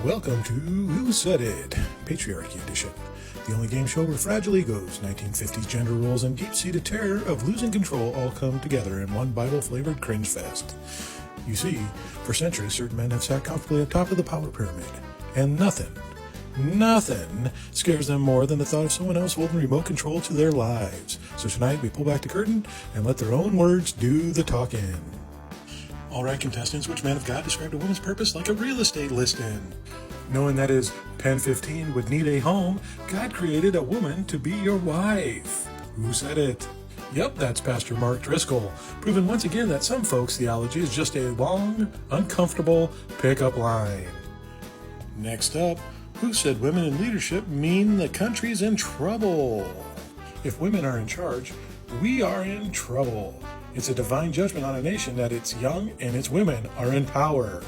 Welcome to Who Said It? Patriarchy Edition. The only game show where fragile egos, 1950s gender roles, and deep-seated terror of losing control all come together in one Bible-flavored cringe fest. You see, for centuries certain men have sat comfortably at top of the power pyramid, and nothing scares them more than the thought of someone else holding remote control to their lives. So tonight we pull back the curtain and let their own words do the talking. All right, contestants, which man of God described a woman's purpose like a real estate listing? Knowing that his Pen 15 would need a home, God created a woman to be your wife. Who said it? Yep, that's Pastor Mark Driscoll, proving once again that some folks' theology is just a long, uncomfortable pickup line. Next up, who said women in leadership mean the country's in trouble? If women are in charge, we are in trouble. It's a divine judgment on a nation that its young and its women are in power.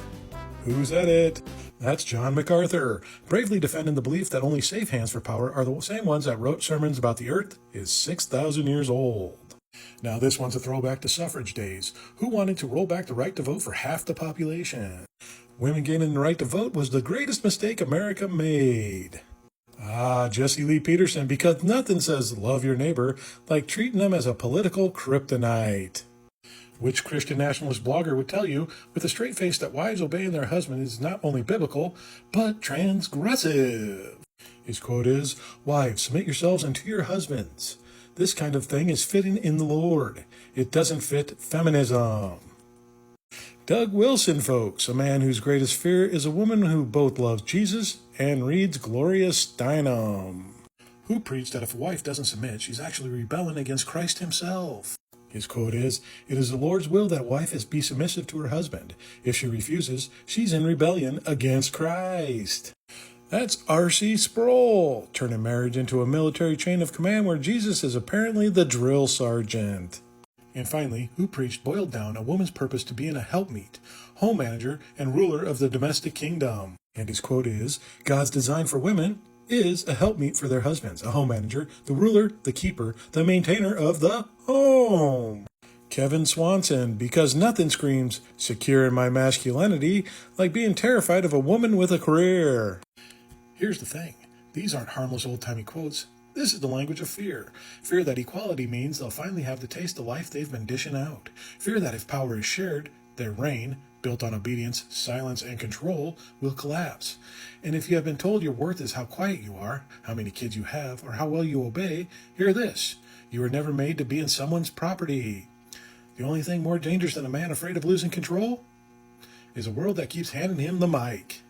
Who said it? That's John MacArthur, bravely defending the belief that only safe hands for power are the same ones that wrote sermons about the earth is 6,000 years old. Now this one's a throwback to suffrage days. Who wanted to roll back the right to vote for half the population? Women gaining the right to vote was the greatest mistake America made. Jesse Lee Peterson, because nothing says love your neighbor like treating them as a political kryptonite. Which Christian nationalist blogger would tell you with a straight face that wives obeying their husband is not only biblical, but transgressive. His quote is, "Wives, submit yourselves unto your husbands. This kind of thing is fitting in the Lord. It doesn't fit feminism." Doug Wilson, folks, a man whose greatest fear is a woman who both loves Jesus and reads Gloria Steinem, who preached that if a wife doesn't submit, she's actually rebelling against Christ himself. His quote is, "It is the Lord's will that wife is be submissive to her husband. If she refuses, she's in rebellion against Christ." That's R.C. Sproul, turning marriage into a military chain of command where Jesus is apparently the drill sergeant. And finally, who preached boiled down a woman's purpose to being a helpmeet, home manager, and ruler of the domestic kingdom. And his quote is, "God's design for women is a helpmeet for their husbands, a home manager, the ruler, the keeper, the maintainer of the home." Kevin Swanson, because nothing screams secure in my masculinity like being terrified of a woman with a career. Here's the thing. These aren't harmless old-timey quotes. This is the language of fear. Fear that equality means they'll finally have the taste of life they've been dishing out. Fear that if power is shared, their reign, built on obedience, silence, and control, will collapse. And if you have been told your worth is how quiet you are, how many kids you have, or how well you obey, hear this. You were never made to be in someone's property. The only thing more dangerous than a man afraid of losing control is a world that keeps handing him the mic.